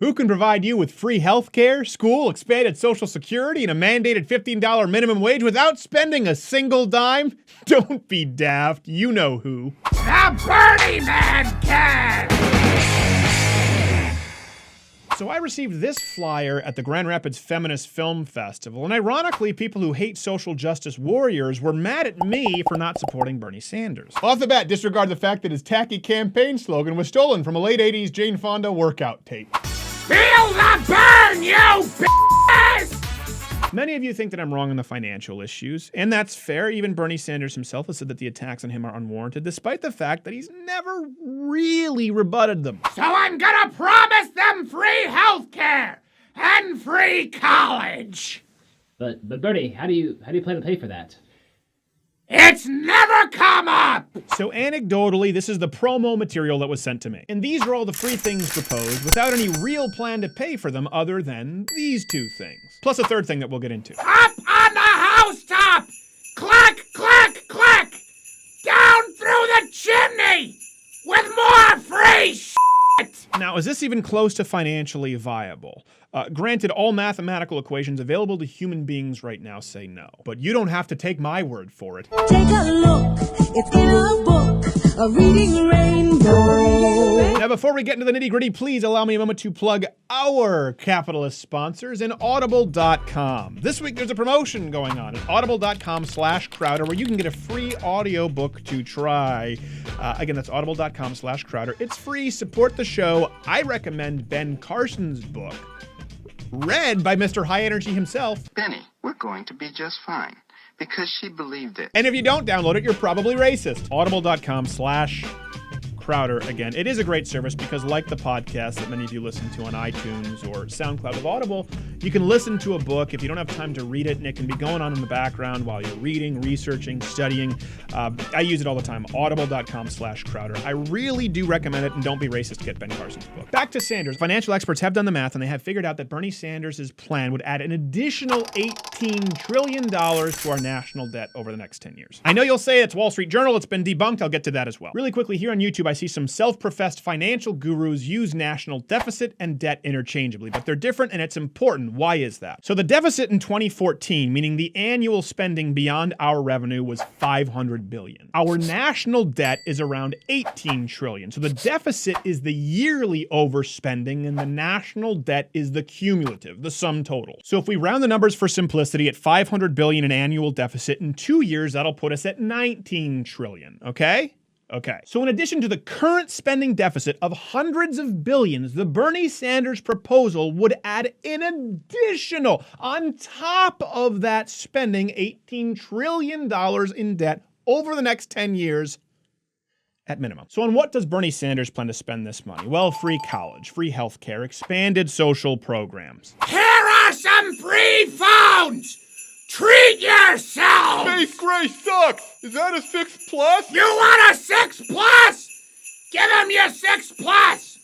Who can provide you with free health care, school, expanded Social Security, and a mandated $15 minimum wage without spending a single dime? Don't be daft. You know who. The Bernie Man can! So I received this flyer at the Grand Rapids Feminist Film Festival, and ironically, people who hate social justice warriors were mad at me for not supporting Bernie Sanders. Off the bat, disregard the fact that his tacky campaign slogan was stolen from a late 80s Jane Fonda workout tape. Feel the burn, you bitches! Many of you think that I'm wrong on the financial issues, and that's fair. Even Bernie Sanders himself has said that the attacks on him are unwarranted, despite the fact that he's never really rebutted them. So I'm gonna promise them free health care and free college. But Bernie, how do you plan to pay for that? It's never come up! So anecdotally, this is the promo material that was sent to me. And these are all the free things proposed without any real plan to pay for them other than these two things. Plus a third thing that we'll get into. Up on the housetop! Clack, clack, clack! Down through the chimney! With more free shit! Now, is this even close to financially viable? Granted, all mathematical equations available to human beings right now say no. But you don't have to take my word for it. Take a look, it's in a book, a reading rainbow. Now, before we get into the nitty-gritty, please allow me a moment to plug our capitalist sponsors in Audible.com. This week, there's a promotion going on at Audible.com/Crowder where you can get a free audiobook to try. Again, that's Audible.com/Crowder. It's free. Support the show. I recommend Ben Carson's book, read by Mr. High Energy himself. Benny, we're going to be just fine, because she believed it. And if you don't download it, you're probably racist. Audible.com/Crowder. Again, it is a great service because, like the podcast that many of you listen to on iTunes or SoundCloud with Audible, you can listen to a book if you don't have time to read it, and it can be going on in the background while you're reading, researching, studying. I use it all the time. Audible.com/Crowder. I really do recommend it, and don't be racist to get Ben Carson's book. Back to Sanders. Financial experts have done the math, and they have figured out that Bernie Sanders' plan would add an additional $18 trillion to our national debt over the next 10 years. I know you'll say it's Wall Street Journal. It's been debunked. I'll get to that as well. Really quickly, here on YouTube, I see some self-professed financial gurus use national deficit and debt interchangeably, but they're different, and it's important. Why is that? So the deficit in 2014, meaning the annual spending beyond our revenue, was $500 billion. Our national debt is around $18 trillion. So the deficit is the yearly overspending, and the national debt is the cumulative, the sum total. So if we round the numbers for simplicity at $500 billion in annual deficit, in 2 years, that'll put us at $19 trillion, okay? Okay, so in addition to the current spending deficit of hundreds of billions, the Bernie Sanders proposal would add an additional, on top of that spending, $18 trillion in debt over the next 10 years at minimum. So on what does Bernie Sanders plan to spend this money? Well, free college, free healthcare, expanded social programs. Here are some free phones! Treat yourself! Space Gray sucks! Is that a 6 plus? You want a 6 plus? Give him your 6 plus!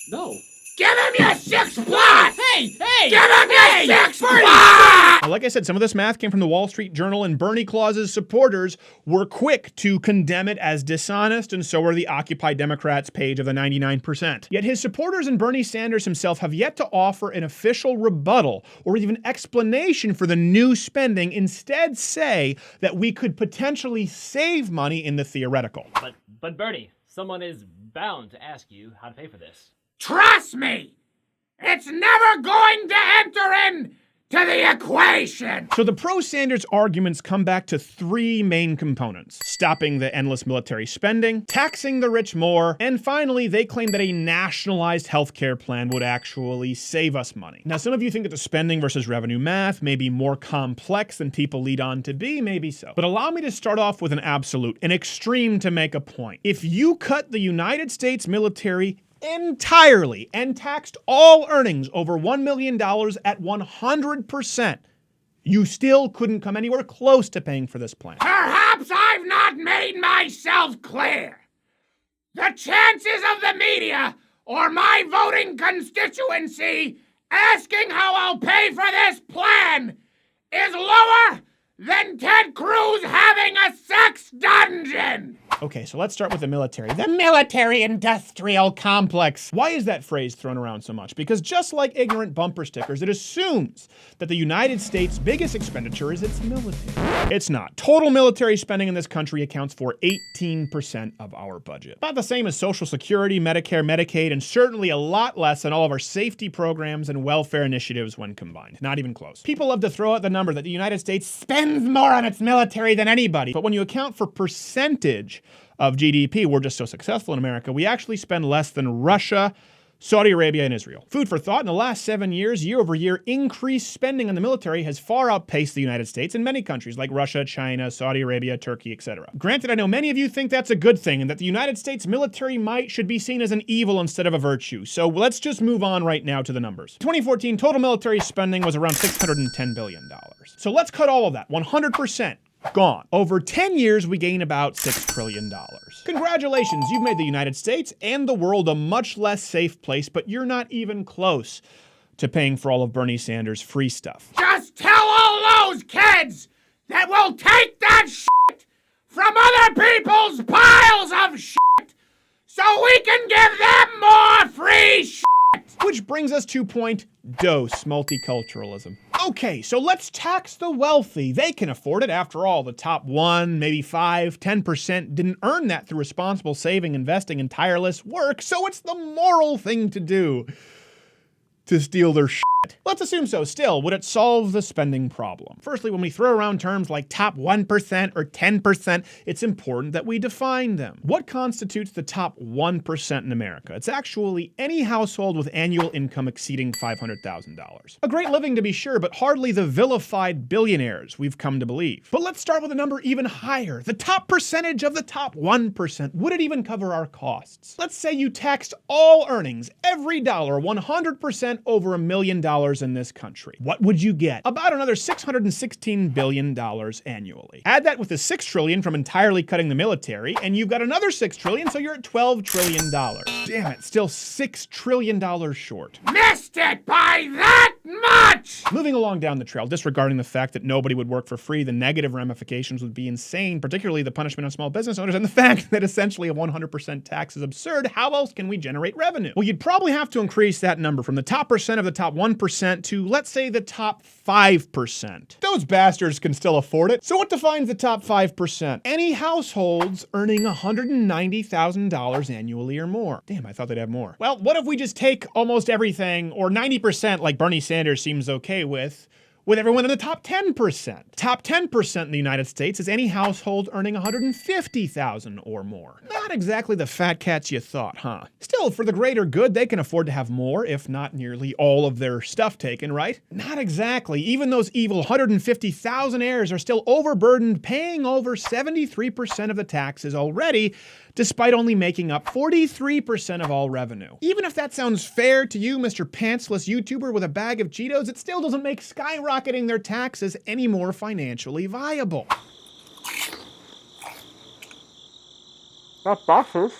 No. Give him your 6 plus! Hey! Give him your 6 plus! Now, like I said, some of this math came from the Wall Street Journal, and Bernie Claus's supporters were quick to condemn it as dishonest, and so are the Occupy Democrats page of the 99%. Yet his supporters and Bernie Sanders himself have yet to offer an official rebuttal or even explanation for the new spending, instead say that we could potentially save money in the theoretical. But Bernie, someone is bound to ask you how to pay for this. Trust me! It's never going to enter in to the equation! So the pro-Sanders arguments come back to three main components: stopping the endless military spending, taxing the rich more, and finally, they claim that a nationalized healthcare plan would actually save us money. Now, some of you think that the spending versus revenue math may be more complex than people lead on to be, maybe so. But allow me to start off with an absolute, an extreme to make a point. If you cut the United States military entirely and taxed all earnings over $1 million at 100%, you still couldn't come anywhere close to paying for this plan. Perhaps I've not made myself clear. The chances of the media or my voting constituency asking how I'll pay for this plan is lower than Ted Cruz having a sex dungeon. Okay, so let's start with the military. The military-industrial complex. Why is that phrase thrown around so much? Because just like ignorant bumper stickers, it assumes that the United States' biggest expenditure is its military. It's not. Total military spending in this country accounts for 18% of our budget. About the same as Social Security, Medicare, Medicaid, and certainly a lot less than all of our safety programs and welfare initiatives when combined. Not even close. People love to throw out the number that the United States spends more on its military than anybody. But when you account for percentage of GDP, we're just so successful in America, we actually spend less than Russia, Saudi Arabia, and Israel. Food for thought, in the last 7 years, year-over-year, increased spending on the military has far outpaced the United States in many countries like Russia, China, Saudi Arabia, Turkey, etc. Granted, I know many of you think that's a good thing and that the United States military might should be seen as an evil instead of a virtue. So let's just move on right now to the numbers. 2014 total military spending was around $610 billion. So let's cut all of that, 100%. Gone. Over 10 years, we gain about $6 trillion. Congratulations, you've made the United States and the world a much less safe place, but you're not even close to paying for all of Bernie Sanders' free stuff. Just tell all those kids that we'll take that shit from other people's piles of shit so we can give them more free shit. Which brings us to point dos, multiculturalism. Okay, so let's tax the wealthy. They can afford it. After all, the top 1, maybe 5, 10% didn't earn that through responsible saving, investing, and tireless work, so it's the moral thing to do to steal their shit. Let's assume so. Still, would it solve the spending problem? Firstly, when we throw around terms like top 1% or 10%, it's important that we define them. What constitutes the top 1% in America? It's actually any household with annual income exceeding $500,000. A great living to be sure, but hardly the vilified billionaires we've come to believe. But let's start with a number even higher. The top percentage of the top 1%. Would it even cover our costs? Let's say you taxed all earnings, every dollar, 100% over $1 million in this country. What would you get? About another $616 billion annually. Add that with the $6 trillion from entirely cutting the military, and you've got another $6 trillion, so you're at $12 trillion. Damn it, still $6 trillion short. Missed it by that much! Moving along down the trail, disregarding the fact that nobody would work for free, the negative ramifications would be insane, particularly the punishment on small business owners, and the fact that essentially a 100% tax is absurd. How else can we generate revenue? Well, you'd probably have to increase that number from the top percent of the top 1% to, let's say, the top 5%. Those bastards can still afford it. So what defines the top 5%? Any households earning $190,000 annually or more. Damn, I thought they'd have more. Well, what if we just take almost everything, or 90% like Bernie Sanders seems okay with everyone in the top 10%. Top 10% in the United States is any household earning $150,000 or more. Not exactly the fat cats you thought, huh? Still, for the greater good, they can afford to have more, if not nearly all of their stuff taken, right? Not exactly. Even those evil 150,000 heirs are still overburdened, paying over 73% of the taxes already, despite only making up 43% of all revenue. Even if that sounds fair to you, Mr. Pantsless YouTuber with a bag of Cheetos, it still doesn't make skyrocketing their taxes any more financially viable. Not boxes.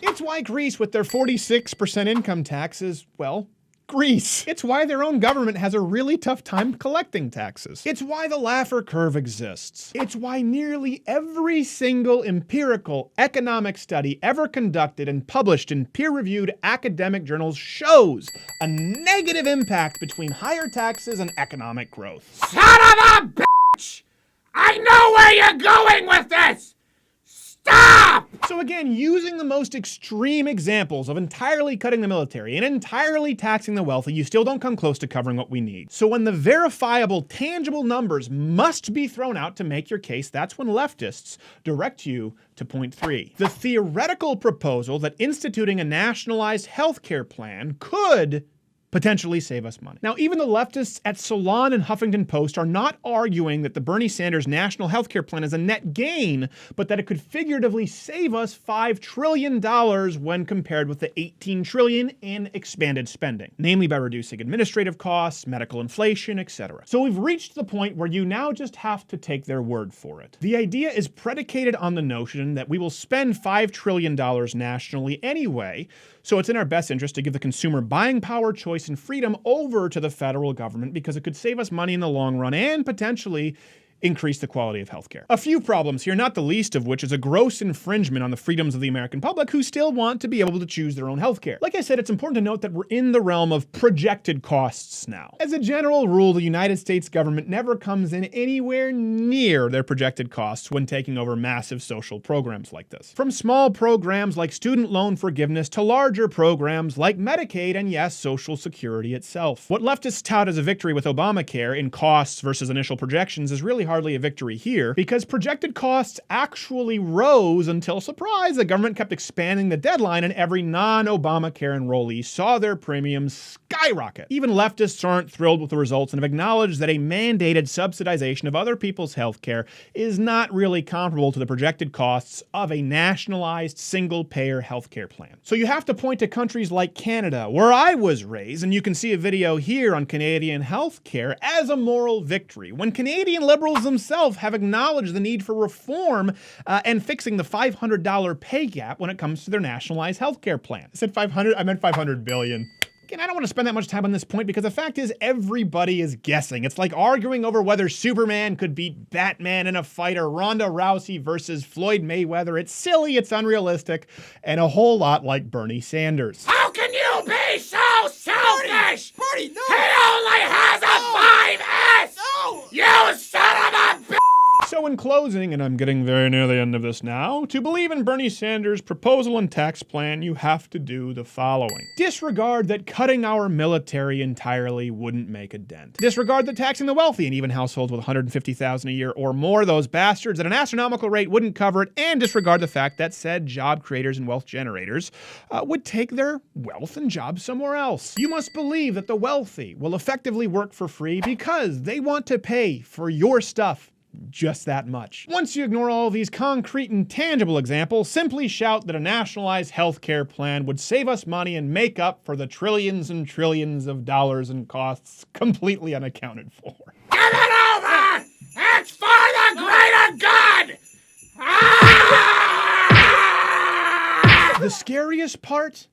It's why Greece, with their 46% income taxes, well, Greece. It's why their own government has a really tough time collecting taxes. It's why the Laffer curve exists. It's why nearly every single empirical economic study ever conducted and published in peer-reviewed academic journals shows a negative impact between higher taxes and economic growth. Son of a bitch! I know where you're going with this! Stop! So again, using the most extreme examples of entirely cutting the military and entirely taxing the wealthy, you still don't come close to covering what we need. So when the verifiable, tangible numbers must be thrown out to make your case, that's when leftists direct you to point 3. The theoretical proposal that instituting a nationalized healthcare plan could potentially save us money. Now, even the leftists at Salon and Huffington Post are not arguing that the Bernie Sanders national healthcare plan is a net gain, but that it could figuratively save us $5 trillion when compared with the $18 trillion in expanded spending, namely by reducing administrative costs, medical inflation, etc. So we've reached the point where you now just have to take their word for it. The idea is predicated on the notion that we will spend $5 trillion nationally anyway, So it's in our best interest to give the consumer buying power, choice, and freedom over to the federal government because it could save us money in the long run and potentially increase the quality of healthcare. A few problems here, not the least of which is a gross infringement on the freedoms of the American public who still want to be able to choose their own healthcare. Like I said, it's important to note that we're in the realm of projected costs now. As a general rule, the United States government never comes in anywhere near their projected costs when taking over massive social programs like this. From small programs like student loan forgiveness to larger programs like Medicaid and, yes, Social Security itself. What leftists tout as a victory with Obamacare in costs versus initial projections is really hardly a victory here, because projected costs actually rose until, surprise, the government kept expanding the deadline and every non-Obamacare enrollee saw their premiums skyrocket. Even leftists aren't thrilled with the results and have acknowledged that a mandated subsidization of other people's healthcare is not really comparable to the projected costs of a nationalized single-payer healthcare plan. So you have to point to countries like Canada, where I was raised, and you can see a video here on Canadian healthcare, as a moral victory, when Canadian liberals themselves have acknowledged the need for reform and fixing the $500 pay gap when it comes to their nationalized healthcare plan. I said 500, I meant 500 billion. Again, I don't want to spend that much time on this point because the fact is everybody is guessing. It's like arguing over whether Superman could beat Batman in a fight or Ronda Rousey versus Floyd Mayweather. It's silly, it's unrealistic, and a whole lot like Bernie Sanders. How can you be so selfish? Bernie, no! He only has a 5S! No! You son of a bitch! So in closing, and I'm getting very near the end of this now, to believe in Bernie Sanders' proposal and tax plan, you have to do the following. Disregard that cutting our military entirely wouldn't make a dent. Disregard that taxing the wealthy and even households with $150,000 a year or more, those bastards at an astronomical rate wouldn't cover it, and disregard the fact that said job creators and wealth generators would take their wealth and jobs somewhere else. You must believe that the wealthy will effectively work for free because they want to pay for your stuff just that much. Once you ignore all these concrete and tangible examples, simply shout that a nationalized healthcare plan would save us money and make up for the trillions and trillions of dollars in costs completely unaccounted for. Give it over! It's for the greater good! Ah! The scariest part?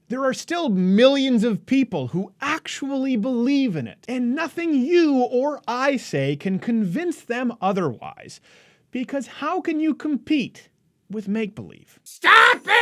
There are still millions of people who actually believe in it, and nothing you or I say can convince them otherwise. Because how can you compete with make-believe? Stop it!